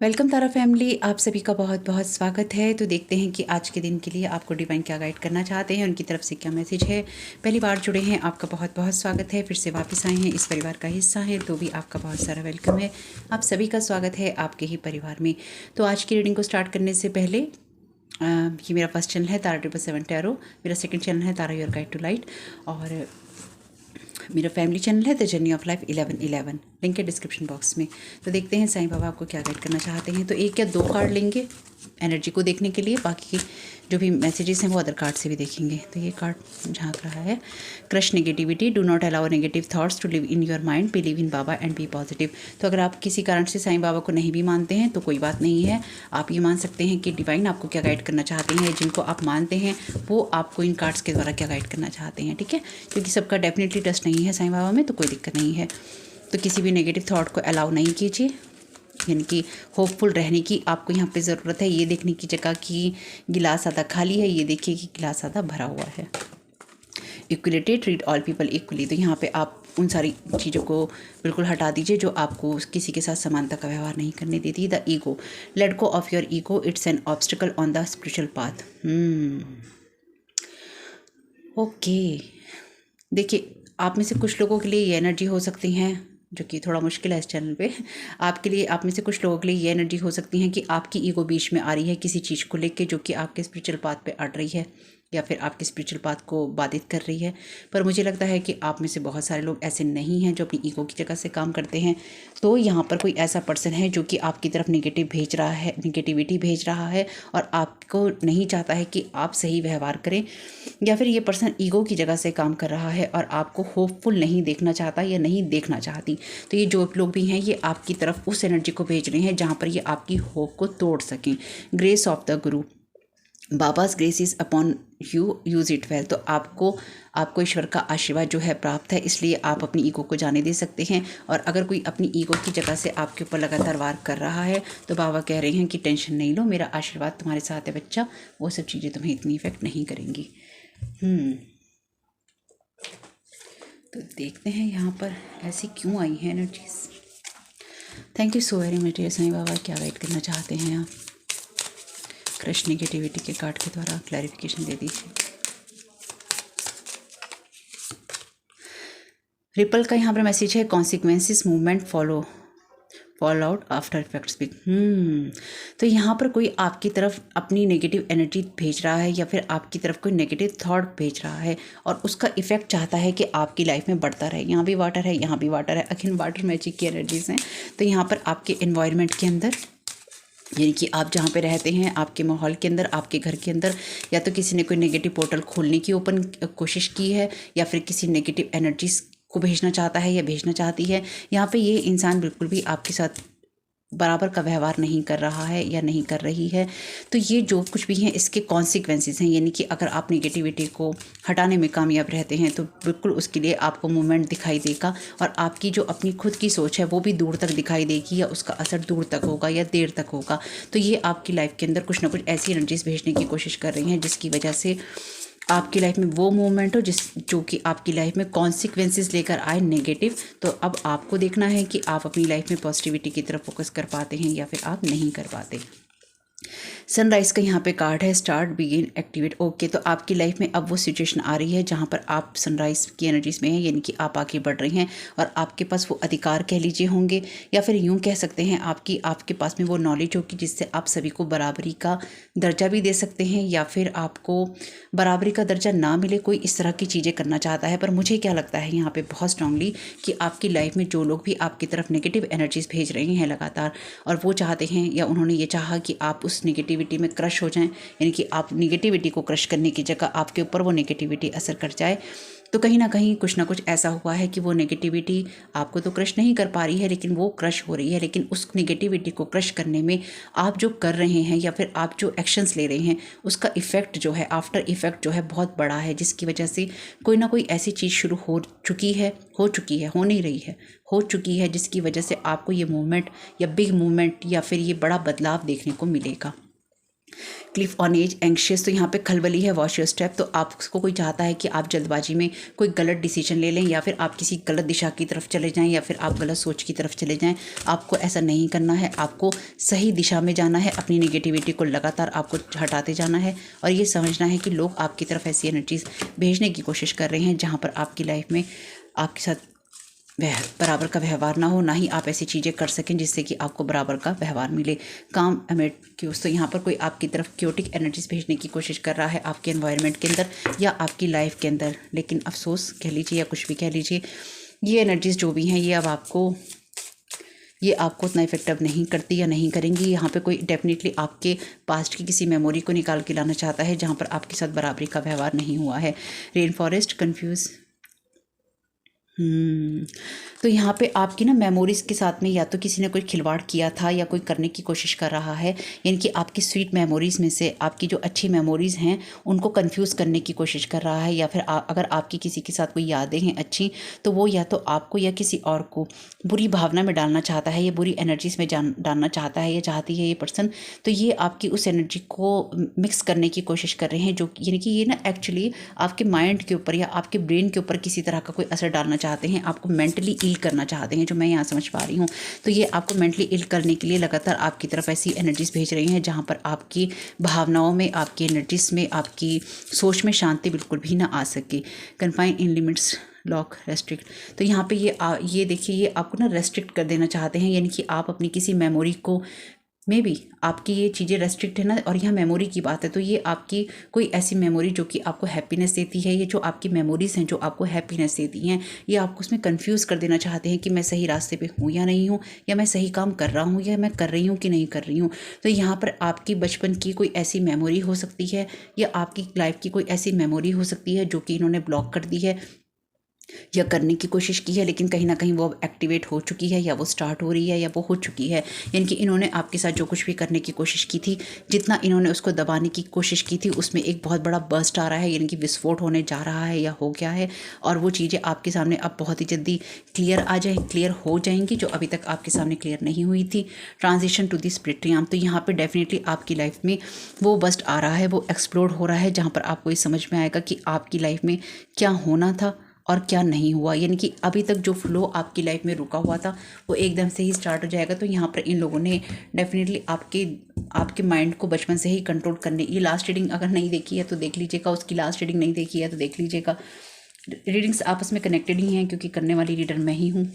Welcome तारा family, आप सभी का बहुत बहुत स्वागत है। तो देखते हैं कि आज के दिन के लिए आपको डिवाइन क्या गाइड करना चाहते हैं, उनकी तरफ से क्या मैसेज है। पहली बार जुड़े हैं, आपका बहुत बहुत स्वागत है। फिर से वापस आए हैं, इस परिवार का हिस्सा है तो भी आपका बहुत सारा वेलकम है। आप सभी का स्वागत है आपके ही परिवार में। तो आज की रीडिंग को स्टार्ट करने से पहले ये मेरा फर्स्ट चैनल है तारा 777 टैरो, मेरा सेकंड चैनल है तारा योर गाइड टू लाइट, और मेरा फैमिली चैनल है the journey of life 1111, link है डिस्क्रिप्शन बॉक्स में। तो देखते हैं साईं बाबा आपको क्या गाइड करना चाहते हैं। तो एक या दो कार्ड लेंगे एनर्जी को देखने के लिए, बाकी जो भी मैसेजेस हैं वो अदर कार्ड से भी देखेंगे। तो ये कार्ड झांक रहा है, crush negativity, do not allow negative thoughts to live in your mind, believe in बाबा एंड बी पॉजिटिव। तो अगर आप किसी कारण से साईं बाबा को नहीं भी मानते हैं तो कोई बात नहीं है, आप ये मान सकते हैं कि डिवाइन आपको क्या गाइड करना चाहते हैं। जिनको आप मानते हैं वो आपको इन कार्ड्स के द्वारा क्या गाइड करना चाहते हैं, ठीक है। क्योंकि सबका डेफिनेटली ट्रस्ट नहीं है साईं बाबा में, तो कोई दिक्कत नहीं है। तो किसी भी नेगेटिव थॉट को अलाउ नहीं कीजिए, यानी कि होपफुल रहने की आपको यहाँ पे ज़रूरत है। ये देखने की जगह कि गिलास आधा खाली है, ये देखिए कि गिलास आधा भरा हुआ है। Equality, treat all people equally. तो यहाँ पे आप उन सारी चीज़ों को बिल्कुल हटा दीजिए जो आपको किसी के साथ समानता का व्यवहार नहीं करने देती। The ego, late go of your ego, it's an obstacle on the spiritual path. Okay, देखिए आप में से कुछ लोगों के लिए ये एनर्जी हो सकती हैं, जो कि थोड़ा मुश्किल है इस चैनल पे। आपके लिए, आप में से कुछ लोगों के लिए ये एनर्जी हो सकती है कि आपकी ईगो बीच में आ रही है किसी चीज़ को लेके, जो कि आपके स्पिरिचुअल पाथ पे अड़ रही है या फिर आपके स्पिरिचुअल पाथ को बाधित कर रही है। पर मुझे लगता है कि आप में से बहुत सारे लोग ऐसे नहीं हैं जो अपनी ईगो की जगह से काम करते हैं। तो यहाँ पर कोई ऐसा पर्सन है जो कि आपकी तरफ नेगेटिव भेज रहा है, नेगेटिविटी भेज रहा है और आपको नहीं चाहता है कि आप सही व्यवहार करें, या फिर ये पर्सन ईगो की जगह से काम कर रहा है और आपको होपफुल नहीं देखना चाहता या नहीं देखना चाहती। तो ये जो लोग भी हैं ये आपकी तरफ उस एनर्जी को भेज रहे हैं जहाँ पर ये आपकी होप को तोड़ सकें। Grace of the guru, Baba's grace is upon you, use it well. तो आपको ईश्वर का आशीर्वाद जो है प्राप्त है, इसलिए आप अपनी ईगो को जाने दे सकते हैं। और अगर कोई अपनी ईगो की जगह से आपके ऊपर लगातार वार कर रहा है तो बाबा कह रहे हैं कि टेंशन नहीं लो, मेरा आशीर्वाद तुम्हारे साथ है बच्चा, वो सब चीज़ें तुम्हें इतनी इफेक्ट नहीं करेंगी। तो देखते हैं यहाँ पर ऐसी क्यों आई है energies. Thank you so very much Sai Baba, क्या गाइड करना चाहते हैं आप। क्रश नेगेटिविटी के कार्ड के द्वारा क्लैरिफिकेशन दे दीजिए। रिपल का यहाँ पर मैसेज है, consequences movement follow out after effects भी। तो यहाँ पर कोई आपकी तरफ अपनी नेगेटिव एनर्जी भेज रहा है या फिर आपकी तरफ कोई नेगेटिव थॉट भेज रहा है और उसका इफेक्ट चाहता है कि आपकी लाइफ में बढ़ता रहे। यहाँ भी वाटर है, यहाँ भी वाटर है, अगेन वाटर मैजिक की एनर्जीज हैं। तो यहाँ पर आपके एनवायरनमेंट के अंदर, यानी कि आप जहाँ पे रहते हैं, आपके माहौल के अंदर, आपके घर के अंदर, या तो किसी ने कोई नेगेटिव पोर्टल खोलने की ओपन कोशिश की है या फिर किसी नेगेटिव एनर्जीज को भेजना चाहता है या भेजना चाहती है। यहाँ पे ये इंसान बिल्कुल भी आपके साथ बराबर का व्यवहार नहीं कर रहा है या नहीं कर रही है। तो ये जो कुछ भी हैं इसके कॉन्सिक्वेंसेस हैं, यानी कि अगर आप नेगेटिविटी को हटाने में कामयाब रहते हैं तो बिल्कुल उसके लिए आपको मूवमेंट दिखाई देगा और आपकी जो अपनी खुद की सोच है वो भी दूर तक दिखाई देगी या उसका असर दूर तक होगा या देर तक होगा। तो ये आपकी लाइफ के अंदर कुछ ना कुछ ऐसी एनर्जीज भेजने की कोशिश कर रही हैं जिसकी वजह से आपकी लाइफ में वो मूवमेंट हो जो कि आपकी लाइफ में कॉन्सिक्वेंसेस लेकर आए नेगेटिव। तो अब आपको देखना है कि आप अपनी लाइफ में पॉजिटिविटी की तरफ फोकस कर पाते हैं या फिर आप नहीं कर पाते। सनराइज का यहाँ पे कार्ड है, स्टार्ट, बिगिन, एक्टिवेट। ओके, तो आपकी लाइफ में अब वो सिचुएशन आ रही है जहाँ पर आप सनराइज की एनर्जीज में हैं, यानी कि आप आगे बढ़ रहे हैं और आपके पास वो अधिकार कह लीजिए होंगे, या फिर यूँ कह सकते हैं आपके पास में वो नॉलेज होगी जिससे आप सभी को बराबरी का दर्जा भी दे सकते हैं, या फिर आपको बराबरी का दर्जा ना मिले, कोई इस तरह की चीज़ें करना चाहता है। पर मुझे क्या लगता है यहाँ पे बहुत स्ट्रांगली कि आपकी लाइफ में जो लोग भी आपकी तरफ नेगेटिव एनर्जीज भेज रहे हैं लगातार, और वो चाहते हैं या उन्होंने ये चाहा कि आप उस नेगेटिविटी में क्रश हो जाएं, यानी कि आप नेगेटिविटी को क्रश करने की जगह आपके ऊपर वो नेगेटिविटी असर कर जाए, तो कहीं ना कहीं कुछ ना कुछ ऐसा हुआ है कि वो नेगेटिविटी आपको तो क्रश नहीं कर पा रही है लेकिन वो क्रश हो रही है। लेकिन उस नेगेटिविटी को क्रश करने में आप जो कर रहे हैं या फिर आप जो एक्शंस ले रहे हैं उसका इफ़ेक्ट जो है, आफ्टर इफ़ेक्ट जो है बहुत बड़ा है, जिसकी वजह से कोई ना कोई ऐसी चीज़ शुरू हो चुकी है, हो नहीं रही है, हो चुकी है, जिसकी वजह से आपको ये मूवमेंट या बिग मूवमेंट या फिर ये बड़ा बदलाव देखने को मिलेगा। क्लिफ ऑन एज एंक्शियस, तो यहाँ पे खलबली है, वॉश योर स्टेप। तो आपको कोई चाहता है कि आप जल्दबाजी में कोई गलत डिसीजन ले लें, या फिर आप किसी गलत दिशा की तरफ चले जाएं, या फिर आप गलत सोच की तरफ चले जाएं। आपको ऐसा नहीं करना है, आपको सही दिशा में जाना है। अपनी नेगेटिविटी को लगातार आपको हटाते जाना है और ये समझना है कि लोग आपकी तरफ ऐसी एनर्जीज भेजने की कोशिश कर रहे हैं जहाँ पर आपकी लाइफ में आपके साथ बराबर का व्यवहार ना हो, ना ही आप ऐसी चीज़ें कर सकें जिससे कि आपको बराबर का व्यवहार मिले। काम अमेट क्यूज, तो यहाँ पर कोई आपकी तरफ क्योटिक एनर्जीज भेजने की कोशिश कर रहा है आपके एनवायरनमेंट के अंदर या आपकी लाइफ के अंदर, लेकिन अफसोस कह लीजिए या कुछ भी कह लीजिए, ये एनर्जीज जो भी हैं ये आपको उतना इफेक्ट अब नहीं करती या नहीं करेंगी। यहाँ पे कोई डेफिनेटली आपके पास्ट की किसी मेमोरी को निकाल के लाना चाहता है जहाँ पर आपके साथ बराबरी का व्यवहार नहीं हुआ है। रेन फॉरेस्ट कन्फ्यूज़, तो यहाँ पे आपकी ना मेमोरीज़ के साथ में या तो किसी ने कोई खिलवाड़ किया था या कोई करने की कोशिश कर रहा है, यानी कि आपकी स्वीट मेमोरीज़ में से आपकी जो अच्छी मेमोरीज़ हैं उनको कंफ्यूज करने की कोशिश कर रहा है। या फिर अगर आपकी किसी के साथ कोई यादें हैं अच्छी, तो वो या तो आपको या किसी और को बुरी भावना में डालना चाहता है या बुरी एनर्जीज़ में डालना चाहता है या चाहती है ये पर्सन। तो ये आपकी उस एनर्जी को मिक्स करने की कोशिश कर रहे हैं, जो यानी कि ये ना एक्चुअली आपके माइंड के ऊपर या आपके ब्रेन के ऊपर किसी तरह का कोई असर डालना चाहते हैं, आपको मेंटली इल करना चाहते हैं, जो मैं यहाँ समझ पा रही हूँ। तो ये आपको मेंटली इल करने के लिए लगातार आपकी तरफ ऐसी एनर्जीज भेज रही हैं जहाँ पर आपकी भावनाओं में, आपकी एनर्जीज में, आपकी सोच में शांति बिल्कुल भी ना आ सके। कन्फाइन इन लिमिट्स, लॉक, रेस्ट्रिक्ट, तो यहाँ पे ये देखिए ये आपको ना रेस्ट्रिक्ट कर देना चाहते हैं, यानी कि आप अपनी किसी मेमोरी को मे बी आपकी ये चीज़ें रेस्ट्रिक्ट है ना, और यहाँ मेमोरी की बात है तो ये आपकी कोई ऐसी मेमोरी जो कि आपको हैप्पीनेस देती है, ये जो आपकी मेमोरीज़ हैं जो आपको हैप्पीनेस देती हैं, ये आपको उसमें कंफ्यूज कर देना चाहते हैं कि मैं सही रास्ते पे हूँ या नहीं हूँ, या मैं सही काम कर रहा हूँ या मैं कर रही हूँ कि नहीं कर रही हूँ। तो यहाँ पर आपकी बचपन की कोई ऐसी मेमोरी हो सकती है या आपकी लाइफ की कोई ऐसी मेमोरी हो सकती है जो कि इन्होंने ब्लॉक कर दी है या करने की कोशिश की है, लेकिन कहीं ना कहीं वो अब एक्टिवेट हो चुकी है या वो स्टार्ट हो रही है या वो हो चुकी है। यानी कि इन्होंने आपके साथ जो कुछ भी करने की कोशिश की थी, जितना इन्होंने उसको दबाने की कोशिश की थी, उसमें एक बहुत बड़ा बर्स्ट आ रहा है, यानी कि विस्फोट होने जा रहा है या हो गया है। और वो चीज़ें आपके सामने अब बहुत ही जल्दी क्लियर हो जाएंगी जो अभी तक आपके सामने क्लियर नहीं हुई थी। Transition to the spirit realm, तो यहाँ पर डेफिनेटली आपकी लाइफ में वो बर्स्ट आ रहा है, वो एक्सप्लोड हो रहा है, जहाँ पर आपको ये समझ में आएगा कि आपकी लाइफ में क्या होना था और क्या नहीं हुआ। यानी कि अभी तक जो फ्लो आपकी लाइफ में रुका हुआ था वो एकदम से ही स्टार्ट हो जाएगा। तो यहाँ पर इन लोगों ने डेफिनेटली आपके माइंड को बचपन से ही कंट्रोल करने, ये लास्ट रीडिंग अगर नहीं देखी है तो देख लीजिएगा, उसकी लास्ट रीडिंग नहीं देखी है तो देख लीजिएगा। रीडिंग्स आपस में कनेक्टेड ही हैं क्योंकि करने वाली रीडर मैं ही हूँ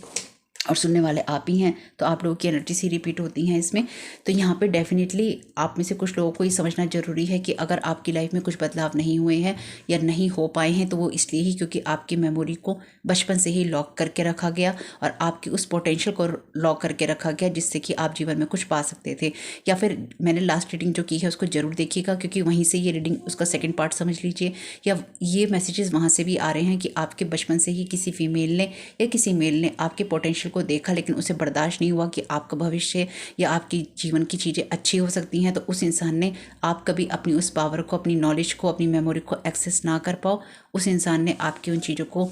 और सुनने वाले आप ही हैं, तो आप लोगों की एनर्जी से रिपीट होती हैं इसमें। तो यहाँ पे डेफिनेटली आप में से कुछ लोगों को ये समझना ज़रूरी है कि अगर आपकी लाइफ में कुछ बदलाव नहीं हुए हैं या नहीं हो पाए हैं तो वो इसलिए ही क्योंकि आपकी मेमोरी को बचपन से ही लॉक करके रखा गया और आपकी उस पोटेंशियल को लॉक करके रखा गया जिससे कि आप जीवन में कुछ पा सकते थे। या फिर मैंने लास्ट रीडिंग जो की है उसको ज़रूर देखिएगा क्योंकि वहीं से ये रीडिंग उसका सेकेंड पार्ट समझ लीजिए, या ये मैसेजेस वहाँ से भी आ रहे हैं कि आपके बचपन से ही किसी फीमेल ने या किसी मेल ने आपके पोटेंशियल को देखा, लेकिन उसे बर्दाश्त नहीं हुआ कि आपका भविष्य या आपकी जीवन की चीज़ें अच्छी हो सकती हैं। तो उस इंसान ने आप कभी अपनी उस पावर को, अपनी नॉलेज को, अपनी मेमोरी को एक्सेस ना कर पाओ, उस इंसान ने आपकी उन चीज़ों को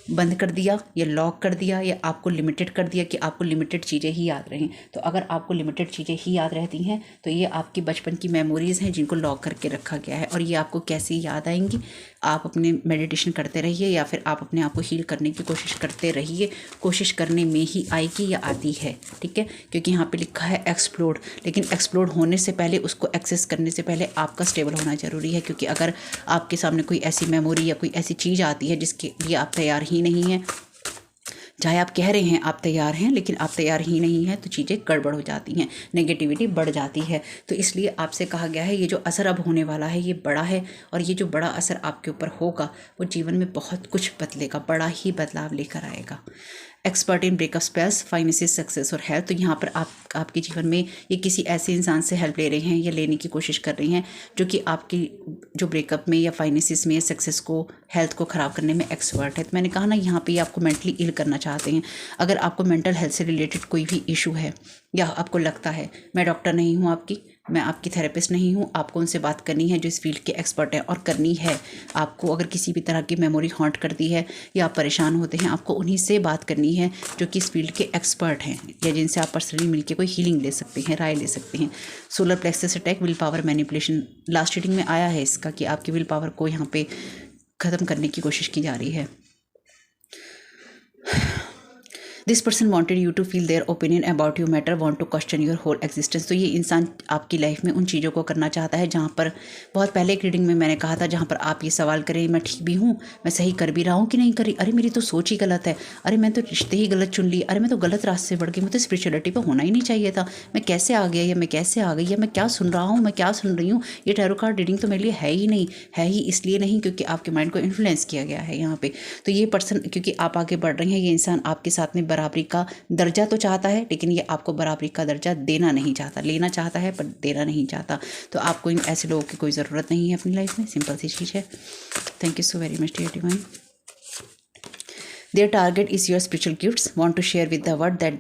बंद कर दिया या लॉक कर दिया या आपको लिमिटेड कर दिया कि आपको लिमिटेड चीज़ें ही याद रहें। तो अगर आपको लिमिटेड चीज़ें ही याद रहती हैं तो ये आपकी बचपन की मेमोरीज़ हैं जिनको लॉक करके रखा गया है, और ये आपको कैसे याद आएंगी, आप अपने मेडिटेशन करते रहिए या फिर आप अपने आप को हील करने की कोशिश करते रहिए। कोशिश करने में ही आएगी या आती है, ठीक है, क्योंकि यहाँ पे लिखा है एक्सप्लोड, लेकिन एक्सप्लोड होने से पहले, उसको एक्सेस करने से पहले आपका स्टेबल होना ज़रूरी है। क्योंकि अगर आपके सामने कोई ऐसी मेमोरी या कोई ऐसी चीज़ आती है जिसके लिए आप तैयार ही नहीं हैं, चाहे आप कह रहे हैं आप तैयार हैं लेकिन आप तैयार ही नहीं हैं, तो चीज़ें गड़बड़ हो जाती हैं, नेगेटिविटी बढ़ जाती है। तो इसलिए आपसे कहा गया है ये जो असर अब होने वाला है ये बड़ा है, और ये जो बड़ा असर आपके ऊपर होगा वो जीवन में बहुत कुछ बदलेगा, बड़ा ही बदलाव लेकर आएगा। Expert in breakup spells, financial success और हेल्थ, तो यहाँ पर आपके जीवन में ये किसी ऐसे इंसान से हेल्प ले रहे हैं या लेने की कोशिश कर रही हैं जो कि आपकी जो ब्रेकअप में या फाइनेंसिस में, सक्सेस को, हेल्थ को ख़राब करने में एक्सपर्ट है। तो मैंने कहा ना यहाँ पे आपको मेंटली इल करना चाहते हैं। अगर आपको मेंटल हेल्थ से रिलेटेड कोई भी इशू है या आपको लगता है, मैं डॉक्टर नहीं हूँ आपकी, मैं आपकी थेरेपिस्ट नहीं हूँ। आपको उनसे बात करनी है जो इस फील्ड के एक्सपर्ट हैं, और करनी है आपको। अगर किसी भी तरह की मेमोरी हॉन्ट करती है या आप परेशान होते हैं, आपको उन्हीं से बात करनी है जो कि इस फील्ड के एक्सपर्ट हैं, या जिनसे आप पर्सनली मिलकर कोई हीलिंग ले सकते हैं, राय ले सकते हैं। Solar plexus attack, will power manipulation, last reading में आया है इसका कि आपकी विल पावर को यहाँ पे ख़त्म करने की कोशिश की जा रही है। This person wanted you to feel their opinion about you matter, want to question your whole existence. तो ये इंसान आपकी लाइफ में उन चीज़ों को करना चाहता है जहाँ पर, बहुत पहले एक रीडिंग में मैंने कहा था, जहाँ पर आप ये सवाल करें मैं ठीक भी हूँ, मैं सही कर भी रहा हूँ कि नहीं कर रही, अरे मेरी तो सोच ही गलत है, अरे मैं तो रिश्ते ही गलत चुन ली, अरे मैं तो गलत रास्ते से बढ़ गई, मुझे तो स्पिरिचुअलिटी पर होना ही नहीं चाहिए था, मैं कैसे आ गया, या मैं कैसे आ गई, या मैं क्या सुन रहा हूँ, मैं क्या सुन रही हूँ, ये टैरो कार्ड रीडिंग तो मेरे लिए है ही नहीं। है ही इसलिए नहीं क्योंकि आपके माइंड को इन्फ्लुएंस किया गया है यहाँ पे। तो ये पर्सन, क्योंकि आप आगे बढ़ रहे हैं, ये इंसान आपके साथ में बराबरी का दर्जा तो चाहता है, लेकिन ये आपको बराबरी का दर्जा देना नहीं चाहता। लेना चाहता है पर देना नहीं चाहता। तो आपको इन ऐसे लोगों की कोई ज़रूरत नहीं है अपनी लाइफ में, सिंपल सी चीज़ है। Thank you so very much dear divine. Their target is your spiritual gifts, want to share with the world that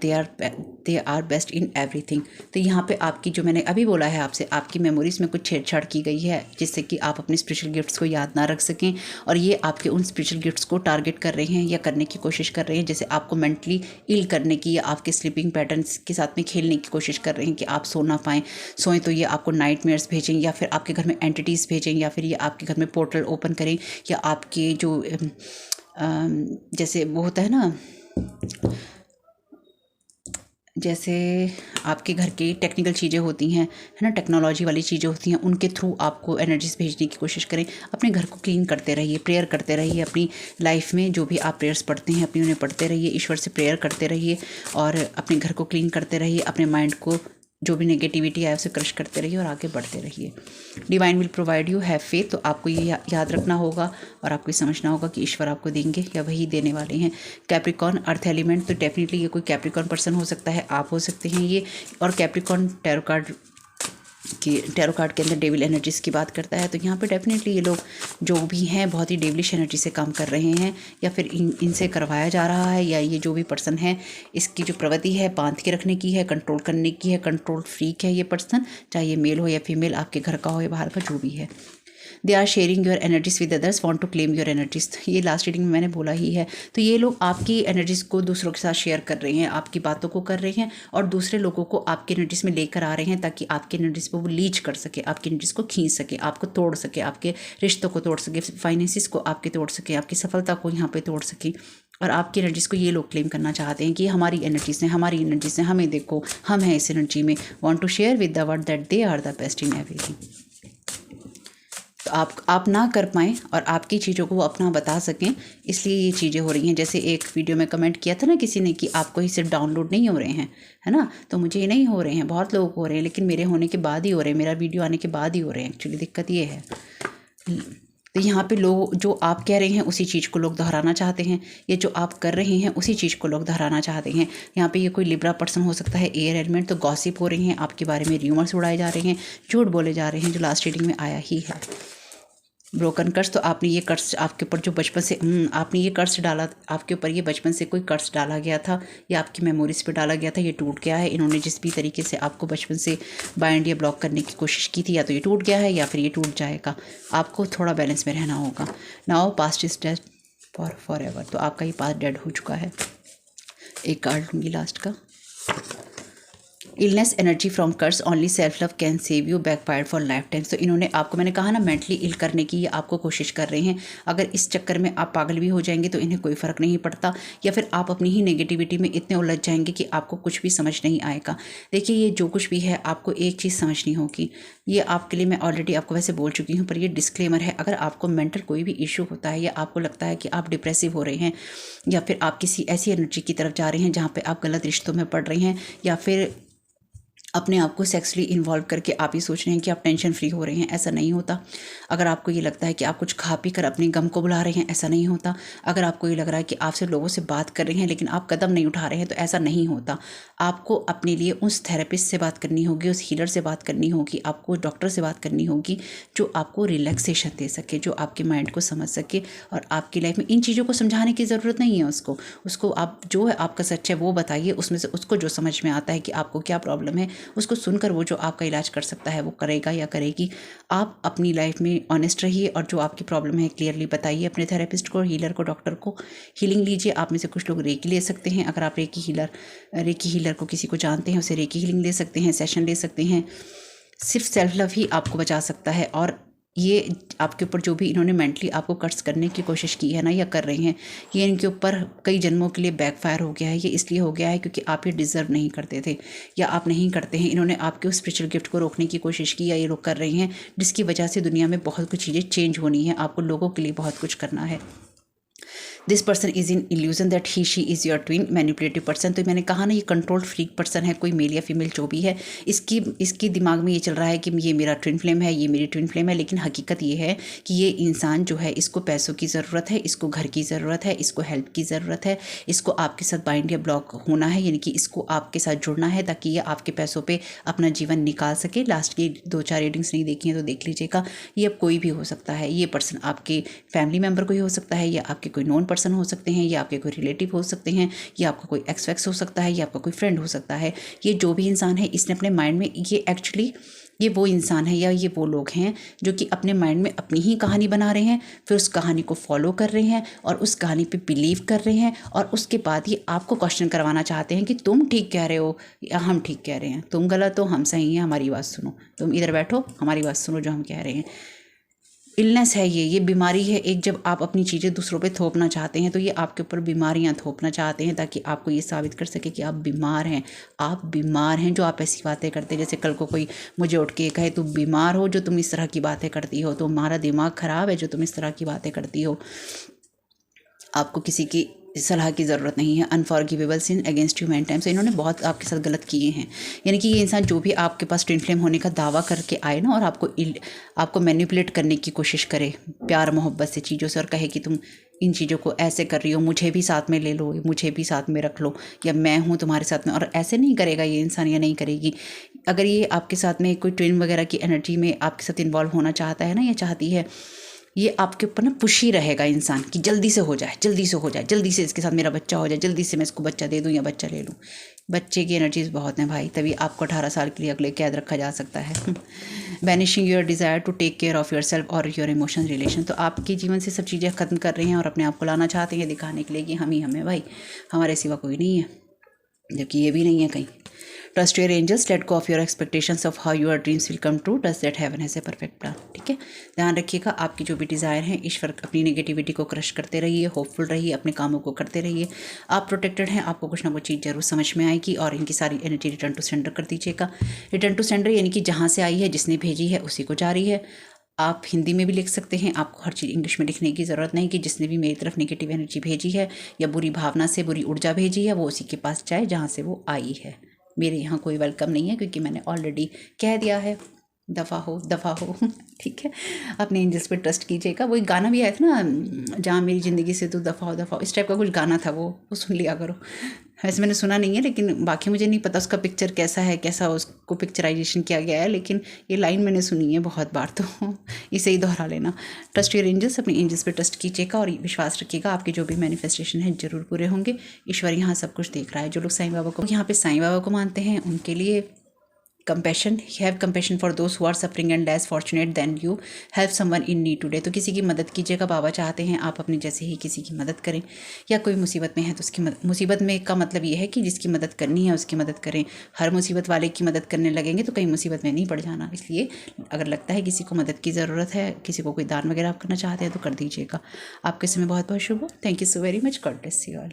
they are best in everything। तो यहाँ पे आपकी, जो मैंने अभी बोला है आपसे, आपकी मेमोरीज में कुछ छेड़छाड़ की गई है जिससे कि आप अपने स्पिरिचुअल गिफ्ट्स को याद ना रख सकें, और ये आपके उन स्पिरिचुअल गिफ्ट्स को टारगेट कर रहे हैं या करने की कोशिश कर रहे हैं, जैसे आपको मेंटली इल करने की, या आपके स्लीपिंग पैटर्न्स के साथ में खेलने की कोशिश कर रहे हैं कि आप सो ना पाएँ। सोएं तो ये आपको नाइटमेयर्स भेजें, या फिर आपके घर में एंटिटीज़ भेजें, या फिर ये आपके घर में पोर्टल ओपन करें, या आपके जो जैसे वो होता है ना, जैसे आपके घर की टेक्निकल चीज़ें होती हैं, है ना, टेक्नोलॉजी वाली चीज़ें होती हैं, उनके थ्रू आपको एनर्जीज भेजने की कोशिश करें। अपने घर को क्लीन करते रहिए, प्रेयर करते रहिए। अपनी लाइफ में जो भी आप प्रेयर्स पढ़ते हैं, अपनी उन्हें पढ़ते रहिए, ईश्वर से प्रेयर करते रहिए, और अपने घर को क्लीन करते रहिए। अपने माइंड को, जो भी नेगेटिविटी है उसे क्रश करते रहिए और आगे बढ़ते रहिए। Divine will provide you, have faith. तो आपको ये याद रखना होगा और आपको समझना होगा कि ईश्वर आपको देंगे या वही देने वाले हैं। कैप्रिकॉर्न, अर्थ एलिमेंट, तो डेफिनेटली ये कोई कैप्रिकॉर्न पर्सन हो सकता है, आप हो सकते हैं ये। और कैप्रिकॉर्न टैरो कार्ड के अंदर डेविल एनर्जीज की बात करता है। तो यहाँ पे डेफिनेटली ये लोग जो भी हैं बहुत ही डेविलिश एनर्जी से काम कर रहे हैं, या फिर इनसे करवाया जा रहा है, या ये जो भी पर्सन है इसकी जो प्रवृत्ति है बांध के रखने की है, कंट्रोल करने की है, कंट्रोल फ्रीक है ये पर्सन, चाहे ये मेल हो या फीमेल, आपके घर का हो या बाहर का, जो भी है। They are sharing your energies with others, want to claim your energies. ये लास्ट रीडिंग में मैंने बोला ही है। तो ये लोग आपकी एनर्जीज को दूसरों के साथ शेयर कर रहे हैं, आपकी बातों को कर रहे हैं, और दूसरे लोगों को आपकी एनर्जीज में लेकर आ रहे हैं ताकि आपकी एनर्जीज पर वो लीच कर सके, आपकी एनर्जीज को खींच सके, आपको तोड़ सके, आपके रिश्तों को तोड़ सके, फाइनेंसिस को आपके तोड़ सके, आपकी सफलता को यहाँ पे तोड़ सके। और आपकी एनर्जीज को ये लोग क्लेम करना चाहते हैं कि हमारी एनर्जीज हैं, हमारी एनर्जीज हैं, हमें देखो, हम हैं इस एनर्जी में। Want to share with the world that they are the best in everything. तो आप ना कर पाएँ और आपकी चीज़ों को वो अपना बता सकें, इसलिए ये चीज़ें हो रही हैं। जैसे एक वीडियो में कमेंट किया था ना किसी ने कि आपको ही सिर्फ डाउनलोड नहीं हो रहे हैं, है ना, तो मुझे ये नहीं हो रहे हैं, बहुत लोग हो रहे हैं, लेकिन मेरे होने के बाद ही हो रहे हैं, मेरा वीडियो आने के बाद ही हो रहे हैं। एक्चुअली दिक्कत ये है। तो यहाँ पे लोग जो आप कह रहे हैं उसी चीज़ को लोग दोहराना चाहते हैं, ये जो आप कर रहे हैं उसी चीज़ को लोग दोहराना चाहते हैं। यहाँ पे ये कोई लिब्रा पर्सन हो सकता है, एयर एलिमेंट। तो गॉसिप हो रही हैं आपके बारे में, र्यूमर्स उड़ाए जा रहे हैं, झूठ बोले जा रहे हैं, जो लास्ट रीडिंग में आया ही है। ब्रोकन कर्स, तो आपने ये कर्स आपके ऊपर जो बचपन से आपने ये कर्स डाला, आपके ऊपर ये बचपन से कोई कर्स डाला गया था, या आपकी मेमोरीज पे डाला गया था, ये टूट गया है। इन्होंने जिस भी तरीके से आपको बचपन से बाइंड या ब्लॉक करने की कोशिश की थी, या तो ये टूट गया है या फिर ये टूट जाएगा। आपको थोड़ा बैलेंस में रहना होगा। Now past is dead for ever, तो आपका ये पास्ट डेड हो चुका है। एक कार्ड लूँगी लास्ट का। Illness energy from curse, only self love can save you, backfired for lifetime. तो इन्होंने आपको, मैंने कहा ना, मेंटली इल करने की ये आपको कोशिश कर रहे हैं। अगर इस चक्कर में आप पागल भी हो जाएंगे तो इन्हें कोई फ़र्क नहीं पड़ता, या फिर आप अपनी ही नेगेटिविटी में इतने उलझ जाएंगे कि आपको कुछ भी समझ नहीं आएगा। देखिए, ये जो कुछ भी है आपको एक चीज़ समझनी होगी, ये आपके लिए मैं ऑलरेडी आपको वैसे बोल चुकी हूँ, पर ये डिस्क्लेमर है। अगर आपको मेंटल कोई भी इशू होता है, या आपको लगता है कि आप डिप्रेसिव हो रहे हैं, या फिर आप किसी ऐसी एनर्जी की तरफ जा रहे हैं जहाँ पर आप गलत रिश्तों में पड़ रहे हैं, या फिर अपने आप को सेक्सुअली इन्वॉल्व करके आप ये सोच रहे हैं कि आप टेंशन फ्री हो रहे हैं, ऐसा नहीं होता। अगर आपको ये लगता है कि आप कुछ खा पी कर अपने गम को बुला रहे हैं, ऐसा नहीं होता। अगर आपको ये लग रहा है कि आपसे लोगों से बात कर रहे हैं लेकिन आप कदम नहीं उठा रहे हैं, तो ऐसा नहीं होता। आपको अपने लिए उस थेरेपिस्ट से बात करनी होगी, उस हीलर से बात करनी होगी, आपको डॉक्टर से बात करनी होगी, जो आपको रिलैक्सेशन दे सके, जो आपके माइंड को समझ सके। और आपकी लाइफ में इन चीज़ों को समझाने की ज़रूरत नहीं है उसको आप जो है आपका सच है वो बताइए, उसमें से उसको जो समझ में आता है कि आपको क्या प्रॉब्लम है उसको सुनकर वो जो आपका इलाज कर सकता है वो करेगा या करेगी। आप अपनी लाइफ में ऑनेस्ट रहिए और जो आपकी प्रॉब्लम है क्लियरली बताइए अपने थेरेपिस्ट को, हीलर को, डॉक्टर को। हीलिंग लीजिए। आप में से कुछ लोग रेकी ले सकते हैं। अगर आप रेकी हीलर को किसी को जानते हैं, उसे रेकी हीलिंग ले सकते हैं, सेशन ले सकते हैं। सिर्फ सेल्फ लव ही आपको बचा सकता है। और ये आपके ऊपर जो भी इन्होंने मेंटली आपको कर्ज करने की कोशिश की है ना, या कर रहे हैं, ये इनके ऊपर कई जन्मों के लिए बैकफायर हो गया है। ये इसलिए हो गया है क्योंकि आप ये डिज़र्व नहीं करते थे या आप नहीं करते हैं। इन्होंने आपके उस स्पिरिचुअल गिफ्ट को रोकने की कोशिश की या ये लोग कर रहे हैं, जिसकी वजह से दुनिया में बहुत कुछ चीज़ें चेंज होनी है। आपको लोगों के लिए बहुत कुछ करना है। This person is in illusion that he she is your twin, manipulative person. तो मैंने कहा ना, ये कंट्रोल फ्रीक पर्सन है, कोई मेल या फीमेल जो भी है। इसकी दिमाग में ये चल रहा है कि ये मेरा ट्विन फ्लेम है, ये मेरी ट्विन फ्लेम है। लेकिन हकीकत ये है कि ये इंसान जो है, इसको पैसों की ज़रूरत है, इसको घर की ज़रूरत है, इसको हेल्प की ज़रूरत है, इसको आपके साथ बाइंड या ब्लॉक होना है, यानी कि इसको आपके साथ जुड़ना है ताकि ये आपके पैसों पर अपना जीवन निकाल सके। लास्ट की 2-4 रीडिंग्स नहीं देखी हैं तो देख लीजिएगा। ये अब कोई भी हो सकता है। ये पर्सन आपके फैमिली मेम्बर कोई हो सकता है, या आपके कोई नॉन पर्सन हो सकते हैं, या आपके कोई रिलेटिव हो सकते हैं, या आपका कोई एक्स हो सकता है, या आपका कोई फ्रेंड हो सकता है। ये जो भी इंसान है, इसने अपने माइंड में ये वो इंसान है या ये वो लोग हैं जो कि अपने माइंड में अपनी ही कहानी बना रहे हैं, फिर उस कहानी को फॉलो कर रहे हैं और उस कहानी पे बिलीव कर रहे हैं। और उसके बाद ये आपको क्वेश्चन करवाना चाहते हैं कि तुम ठीक कह रहे हो या हम ठीक कह रहे हैं, तुम गलत हो, हम सही हैं, हमारी बात सुनो, तुम इधर बैठो, हमारी बात सुनो जो हम कह रहे हैं। इलनेस है ये बीमारी है एक। जब आप अपनी चीज़ें दूसरों पे थोपना चाहते हैं तो ये आपके ऊपर बीमारियां थोपना चाहते हैं ताकि आपको ये साबित कर सके कि आप बीमार हैं। आप बीमार हैं जो आप ऐसी बातें करते हैं। जैसे कल को कोई मुझे उठ के कहे तुम बीमार हो जो तुम इस तरह की बातें करती हो, तो हमारा दिमाग ख़राब है जो तुम इस तरह की बातें करती हो। आपको किसी की सलाह की ज़रूरत नहीं है। अनफॉरगिवेबल सिन अगेंस्ट ह्यूमैन टाइम। से इन्होंने बहुत आपके साथ गलत किए हैं। यानी कि ये इंसान जो भी आपके पास ट्विन फ्लेम होने का दावा करके आए ना, और आपको मैनिपुलेट करने की कोशिश करे प्यार मोहब्बत से चीज़ों से, और कहे कि तुम इन चीज़ों को ऐसे कर रही हो, मुझे भी साथ में ले लो, मुझे भी साथ में रख लो, या मैं हूँ तुम्हारे साथ में। और ऐसे नहीं करेगा ये इंसान, या नहीं करेगी। अगर ये आपके साथ में कोई ट्विन वगैरह की एनर्जी में आपके साथ इन्वॉल्व होना चाहता है ना, या चाहती है, ये आपके ऊपर ना पुशी रहेगा इंसान कि जल्दी से हो जाए, जल्दी से हो जाए, जल्दी से इसके साथ मेरा बच्चा हो जाए, जल्दी से मैं इसको बच्चा दे दूँ या बच्चा ले लूँ। बच्चे की एनर्जीज बहुत हैं भाई, तभी आपको 18 साल के लिए अगले कैद रखा जा सकता है। Banishing your desire to take care of yourself और योर इमोशन रिलेशन। तो आपके जीवन से सब चीज़ें ख़त्म कर रहे हैं और अपने आप को लाना चाहते हैं, दिखाने के लिए कि हम ही हमें भाई, हमारे सिवा कोई नहीं है, जबकि ये भी नहीं है कहीं। Trust your angels, let go of your expectations of how your dreams will come true, does that heaven has a perfect plan. ठीक है, ध्यान रखिएगा आपकी जो भी डिज़ायर हैं, ईश्वर अपनी नेगेटिविटी को क्रश करते रहिए, होपफुल रहिए, अपने कामों को करते रहिए। आप प्रोटेक्टेड हैं, आपको कुछ ना कुछ चीज़ जरूर समझ में आएगी। और इनकी सारी एनर्जी रिटर्न टू सेंडर कर दीजिएगा। रिटर्न टू सेंडर यानी कि जहाँ से आई है, जिसने भेजी है उसी को जा रही है। आप हिंदी में भी लिख सकते हैं, आपको हर चीज़ इंग्लिश में लिखने की ज़रूरत नहीं कि जिसने भी मेरी तरफ नेगेटिव एनर्जी भेजी है या बुरी भावना से बुरी ऊर्जा भेजी है, वो उसी के पास जाए जहाँ से वो आई है। मेरे यहाँ कोई वेलकम नहीं है, क्योंकि मैंने ऑलरेडी कह दिया है, दफ़ा हो। ठीक है, अपने एंजल्स पे ट्रस्ट कीजिएगा। वो एक गाना भी आया था ना, जहाँ मेरी ज़िंदगी से तू दफ़ा हो, इस टाइप का कुछ गाना था, वो सुन लिया करो। वैसे मैंने सुना नहीं है, लेकिन बाकी मुझे नहीं पता उसका पिक्चर कैसा है, कैसा उसको पिक्चराइजेशन किया गया है, लेकिन ये लाइन मैंने सुनी है बहुत बार, तो इसे ही दोहरा लेना। ट्रस्ट योर एंजल्स, अपने एंजल्स पे ट्रस्ट कीजिएगा और विश्वास रखिएगा, आपके जो भी मैनिफेस्टेशन है जरूर पूरे होंगे। ईश्वर यहाँ सब कुछ देख रहा है। जो लोग साईं बाबा को यहाँ पे साईं बाबा को मानते हैं, उनके लिए compassion, have compassion for those who are suffering and less fortunate than you, help someone in need today. तो किसी की मदद कीजिएगा। बाबा चाहते हैं आप अपने जैसे ही किसी की मदद करें, या कोई मुसीबत में है तो उसकी मुसीबत में का मतलब ये है कि जिसकी मदद करनी है उसकी मदद करें। हर मुसीबत वाले की मदद करने लगेंगे तो कहीं मुसीबत में नहीं पड़ जाना। इसलिए अगर लगता है किसी को मदद की ज़रूरत है, किसी को कोई दान वगैरह आप करना चाहते हैं तो कर दीजिएगा। आपके समय बहुत बहुत शुभ हो। Thank you so very much. God bless you all.